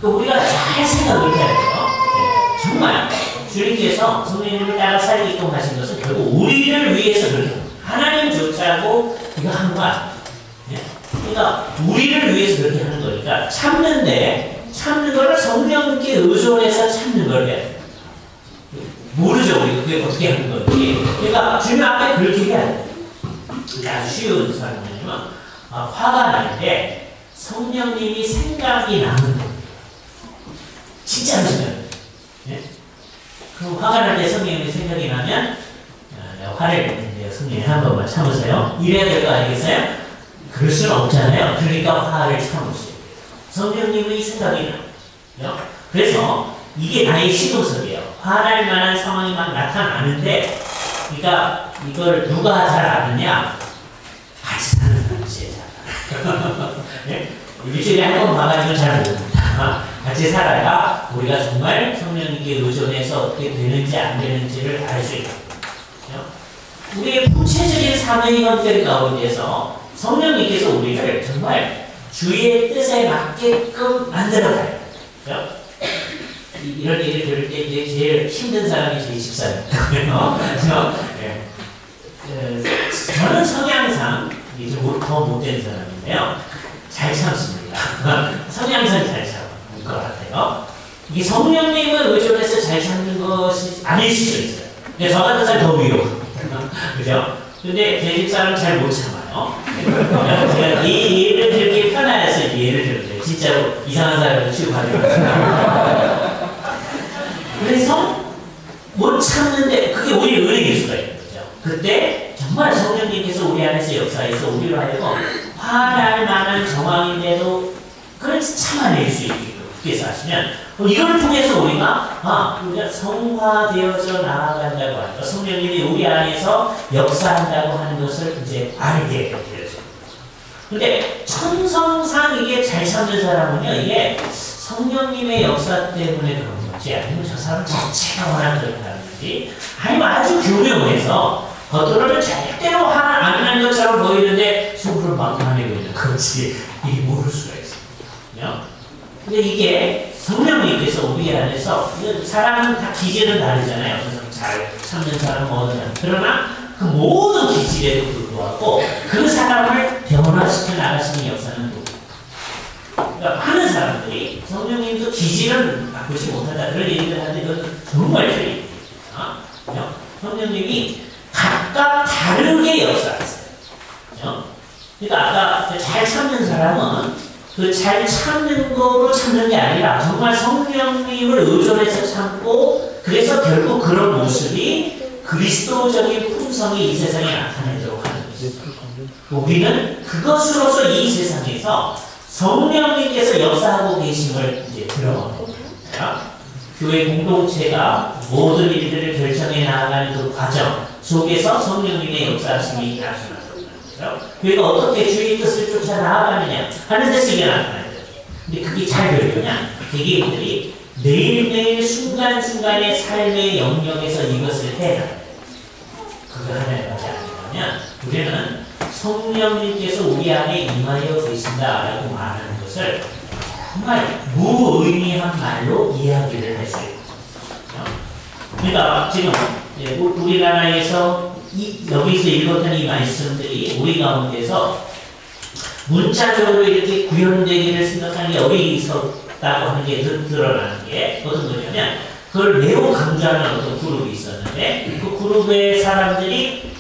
그 우리가 잘 생각을 해야 돼요. 네. 정말 주님께서 성령님을 따라 살게끔 하신 것은 결국 우리를 위해서 그렇게 하나님 쫓아고 이거 하는 거 아니에요. 네? 그러니까 우리를 위해서 그렇게 하는 거니까 참는데 참는 거를 성령님께 의존해서 참는 걸 해야 돼요. 모르죠. 우리가 그게 어떻게 하는 건지. 그러니까 주님 앞에 그렇게 해야 돼요. 아주 쉬운 설명이지만 화가 날 때 성령님이 생각이 나는 겁니다. 진짜 하시면 네? 그럼 화가 날 때 성령님이 생각이 나면 내가 화를 냈는데요. 성령님 한 번만 참으세요. 이래야 될 거 아니겠어요? 그럴 수는 없잖아요. 그러니까 화를 참으세요. 성령님의 생각이 나요. 그래서 이게 나의 시도석이에요. 화날 만한 상황이 막 나타나는데 그러니까 이걸 누가 잘 아느냐? 같이 사는 사람이 제일 잘 알아요. 네? 일주일에 한 번 봐가지고 잘 모릅니다. 같이 살아야 우리가 정말 성령님께 의존해서 어떻게 되는지 안 되는지를 알 수 있거든요. 우리의 구체적인 삶의 형태 가운데서 성령님께서 우리를 정말 주의 뜻에 맞게끔 만들어가요. 이런 얘기를 들을 때 이제 제일 힘든 사람이 저희 집사입니다. 저는 성향상 이제 더 못된 사람인데요. 잘 참습니다. 성향상 잘 참을 것 같아요. 이게 성령님을 의존해서 잘 참는 것이 아닐 수도 있어요. 근데 저 같은 사람 더 위로. 그죠? 근데 제 집사람은 잘 못 참아요. 제가 이 예를 들기 편해서 예를 들어요. 진짜로 이상한 사람을 취급하는 거예요. 그래서 못 참는데 그게 오히려 은혜일 수가 있는 거죠. 그때 정말 성령님께서 우리 안에서 역사해서 우리로 하여금 화날 만한 정황인데도 그걸 참아낼 수 있게끔 그렇게 하시면 이걸 통해서 우리가 성화되어져 나아간다고 하는 것, 성령님이 우리 안에서 역사한다고 하는 것을 이제 알게 되어집니다. 근데 천성상 이게 잘 참는 사람은요, 이게 성령님의 역사 때문에 그런 건지 아니면 저 사람 자체가 워낙 그렇다는지 아니면 아주 교묘해서 겉으로는 절대로 화 안 난 것처럼 보이는데 속으로 막 화내고 있는 건지 이게 모를 수가 있습니다. 근데 이게 성령님께서 우리 안에서 사람은 다 기질은 다르잖아요. 그래서 잘 참는 사람은 어느 사람. 그러나 그 모든 기질에도 불구하고 그 사람을 변화시켜 나가시는 역사는 그러니까 많은 사람들이 성령님도 기질은 바꾸지 못한다 그런 얘기를 하는데 그것은 정말 틀립니다. 성령님이 각각 다르게 역사하세요. 그러니까 아까 잘 참는 사람은 그 잘 참는 거로 참는 게 아니라 정말 성령님을 의존해서 참고 그래서 결국 그런 모습이 그리스도적인 품성이 이 세상에 나타내도록 하는 것입니다. 우리는 그것으로서 이 세상에서 성령님께서 역사하고 계심을 이제 들어가는 겁니다. 교회 공동체가 모든 일들을 결정해 나아가는 그 과정 속에서 성령님의 역사하심이 나타나는 거죠. 교회가 어떻게 주의 뜻을 쫓아 나아가느냐 하는 데서 이게 나타나요. 근데 그게 잘 되려면 개개인들이 매일매일 순간순간의 삶의 영역에서 이것을 해야 그거 하나에 가지 않으면 우리는 성령님께서 우리 안에 임하여 계신다라고 말하는 것을 정말 무의미한 말로 이야기를 할 수 있습니다. 그러니까 지금 우리나라에서 여기서 읽었던 이 말씀들이 우리 가운데서 문자적으로 이렇게 구현되기를 생각하는 게 어리석다고 하는 게 드러나는 게 어떤 거냐면 그걸 매우 강조하는 어떤 그룹이 있었는데 그 그룹의 사람들이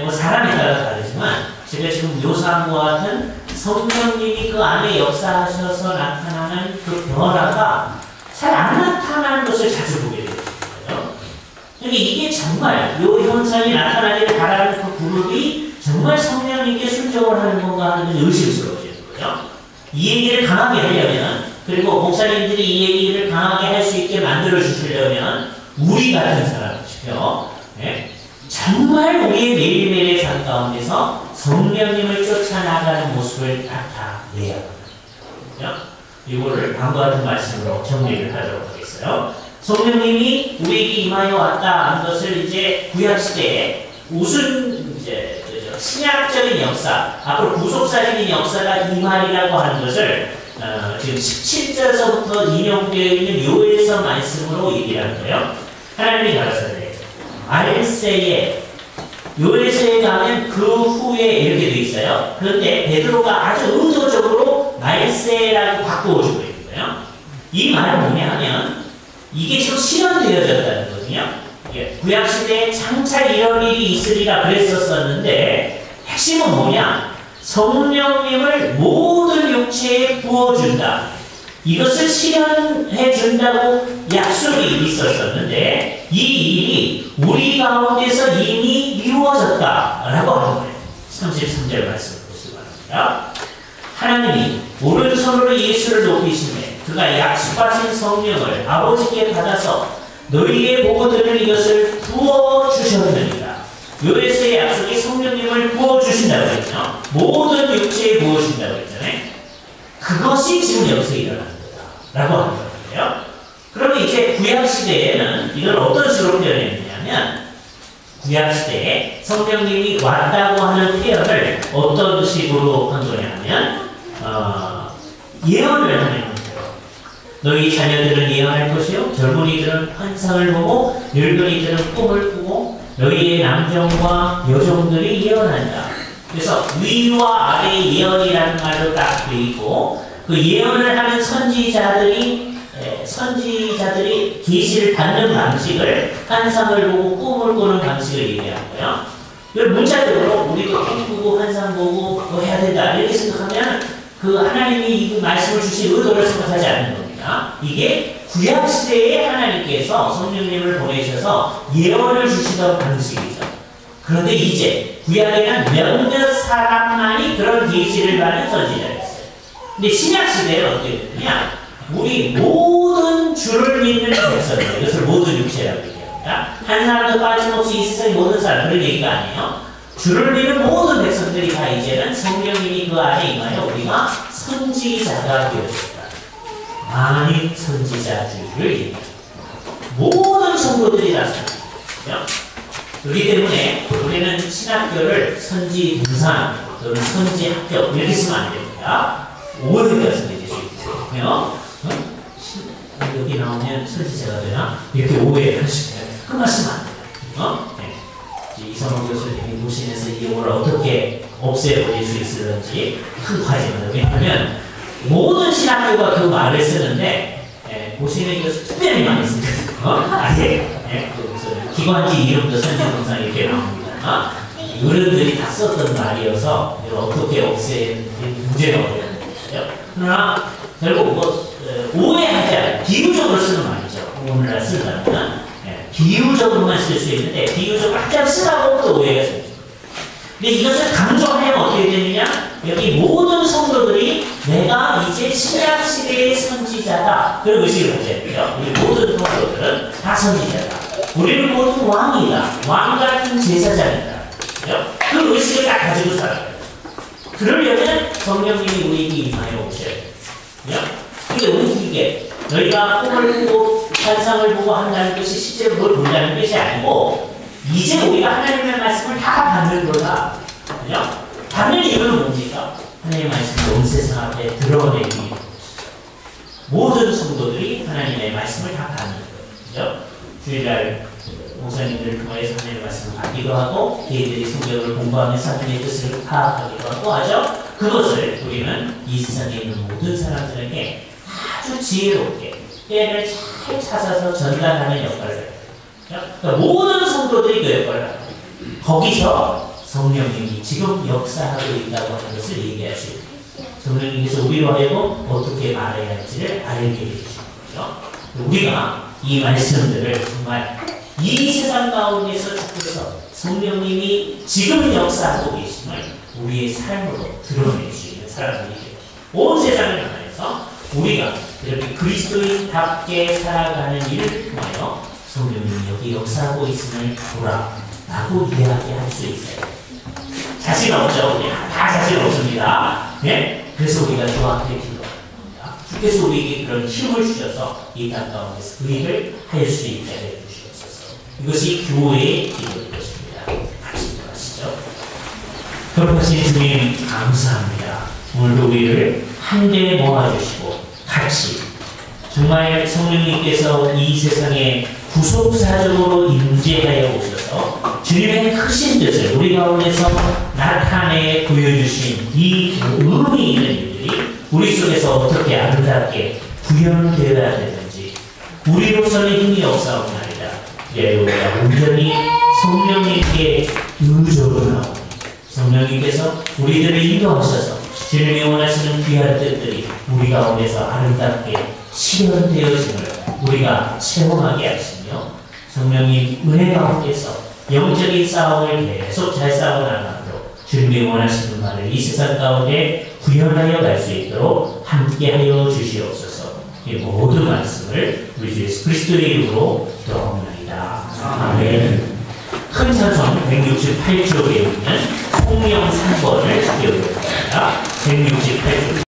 뭐 사람에 따라 다르지만 제가 지금 묘사한 것 같은 성령님이 그 안에 역사하셔서 나타나는 그 변화가 잘 안 나타나는 것을 자주 보게 되거든요. 그러니까 이게 정말 이 현상이 나타나기를 바라는 그 그룹이 정말 성령님께 순종을 하는 건가 하는 것이 의심스러워지는 거죠. 이 얘기를 강하게 하려면 그리고 목사님들이 이 얘기를 강하게 할 수 있게 만들어 주시려면 우리 같은 사람이시죠. 네? 정말 우리의 매일매일의 삶 가운데서 성령님을 쫓아나가는 모습을 나타내야 합니다. 이거를 다음과 같은 말씀으로 정리를 하도록 하겠어요. 성령님이 우리에게 임하여 왔다 하는 것을 이제 구약시대에 우선 이제 신약적인 역사, 앞으로 구속사적인 역사가 임하리라고 하는 것을 지금 17절서부터 인용되어 있는 요엘서 말씀으로 얘기를 하는 거예요. 하나님이 가라사대 말세에 요엘서에 가면 그 후에 이렇게 되어 있어요. 그런데 베드로가 아주 의도적으로 말세라고 바꾸어주고 있는 거예요. 이 말은 뭐냐 하면 이게 지금 실현되어졌다는 거거든요. 구약시대에 장차 이런 일이 있으리라 그랬었었는데 핵심은 뭐냐? 성령님을 모든 육체에 부어준다. 이것을 실현해 준다고 약속이 있었었는데 이 일이 우리 가운데서 이미 이루어졌다라고 하는 거예요. 33절 말씀을 보시기 바랍니다. 하나님이 오른손으로 예수를 높이시매 그가 약속하신 성령을 아버지께 받아서 너희에게 보고 들을 이것을 부어주셨느니라. 요엘서의 약속이 성령님을 부어주신다고 했죠. 모든 육체에 부어주신다고 했잖아요. 그것이 지금 여기서 일어나는 거다라고 하는 거예요. 그러면 이제 구약시대에는 이걸 어떤 식으로 표현했느냐면 구약시대에 성령님이 왔다고 하는 표현을 어떤 식으로 한 거냐면 예언을 하는 거예요. 너희 자녀들은 예언할 것이요 젊은이들은 환상을 보고 늙은이들은 꿈을 꾸고 너희의 남종과 여종들이 예언한다. 그래서 위와 아래의 예언이라는 말로 딱 되어 있고 그 예언을 하는 선지자들이 계시를 받는 방식을 환상을 보고 꿈을 꾸는 방식을 얘기하고요. 이걸 문자적으로 우리도 꿈 꾸고 환상 보고 뭐 해야 된다 이렇게 생각하면 그 하나님이 이 말씀을 주신 의도를 생각하지 않는 겁니다. 이게 구약시대에 하나님께서 성령님을 보내셔서 예언을 주시던 방식이죠. 그런데 이제 구약에는 몇몇 사람만이 그런 계시를 받는 선지자였어요. 근데 신약시대에는 어떻게 되느냐? 우리 모든 주를 믿는 백성들, 이것을 모든 육체라고 얘기합니다. 한 사람도 빠짐없이 이 세상의 모든 사람, 그런 얘기가 아니에요. 주를 믿는 모든 백성들이 다 이제는 성령님이 그 안에 임하여 우리가 선지자가 되어졌다. 만인 선지자주의를 얘기합니다. 모든 성도들이 다 선지자죠. 그렇기 때문에 우리는 신학교를 선지 등산 또는 선지 학교 이렇게 쓰면 안 됩니다. 오해가 생길 수 있거든요. 여기 나오면 선지자가 되나? 이렇게 오해할 수 있어요. 그 말씀 안 돼요. 네. 이성호 교수님이 무신에서 이 용어를 어떻게 없애버릴 수 있을지 큰 과제입니다. 왜냐하면 모든 신학교가 그 말을 쓰는데 무신의 교수 특별히 많이 쓰거든요. 아예 기관지 이름도 선지동상 이렇게 나옵니다. 어른들이 다 썼던 말이어서 어떻게 없애는 문제가 어려워요. 그러나 결국 뭐 오해하지 않아요. 비유적으로 쓰는 말이죠. 오늘날 쓴다면 비유적으로만 쓸 수 있는데 비유적으로 한참 쓰다가 또 오해가 생깁니다. 근데 이것을 강조하면 어떻게 되느냐? 여기 모든 성도들이 내가 이제 신약 시대의 선지자다. 그런 의식을 가져야 돼요. 우리 모든 성도들은 다 선지자다. 우리는 모두 왕이다. 왕 같은 제사장이다. 그 의식을 딱 가지고 살아요. 그러려면 성령님이 우리에게 임하여 오셔야 돼요. 근데 웃기게 너희가 꿈을 꾸고 환상을 보고 한다는 것이 실제로 그걸 본다는 것이 아니고 이제 우리가 하나님의 말씀을 다 받는 거다. 그죠? 받는 이유는 뭡니까? 하나님의 말씀을 온 세상 앞에 드러내기 위해서 모든 성도들이 하나님의 말씀을 다 받는 거예요. 그죠? 주일날 목사님들을 통해서 하나님의 말씀을 받기도 하고 개인들이 성경을 공부하면서 하나님의 뜻을 파악하기도 하고 하죠. 그것을 우리는 이 세상에 있는 모든 사람들에게 아주 지혜롭게 때를 잘 찾아서 전달하는 역할을 해요. 그러니까 모든 성도들이 그 역할을 합니다. 거기서 성령님이 지금 역사하고 있다고 하는 것을 얘기할 수 있습니다. 성령님께서 우리로 하여금 어떻게 말해야 할지를 알게 해주시는 거죠. 우리가 이 말씀들을 정말 이 세상 가운데서 죽고서 성령님이 지금 역사하고 계심을 우리의 삶으로 드러낼 수 있는 사람들이 되고 온 세상을 향해서 우리가 이렇게 그리스도인답게 살아가는 일을 통하여 성령님이 여기 역사하고 있음을 보라 라고 이야기할 수 있어요. 자신 없죠? 우리 다 자신 없습니다. 네? 그래서 우리가 주 앞에 기도합니다. 주께서 우리에게 그런 힘을 주셔서 이 땅 가운데서 그 일을 할 수 있게 해주시옵소서. 이것이 교회의 기도일 것입니다. 같이 기도하시죠. 거룩하신 주님 감사합니다. 오늘도 우리를 한데 모아주시고 같이 정말 성령님께서 이 세상에 구속사적으로 임재하여 오셔서 주님의 크신 뜻을 우리 가운데서 나타내 보여주신 이 의미 있는 일들이 우리 속에서 어떻게 아름답게 구현되어야 되는지 우리로서는 힘이 없사옵나이다. 우리가 온전히 성령님께 의존하고 성령님께서 우리들을 인도하셔서 주님이 원하시는 귀한 뜻들이 우리 가운데서 아름답게 실현되어짐을 우리가 체험하게 하시며 성령님 은혜 가운데서 영적인 싸움을 계속 잘 싸워나가도록 주님이 원하시는 말을 이 세상 가운데 구현하여 갈 수 있도록 함께하여 주시옵소서. 이 모든 말씀을 우리 주 예수 그리스도의 이름으로 기도하옵나이다. 아멘. 큰 찬송 168쪽에 있는 성령 3번을 배우겠습니다. 168쪽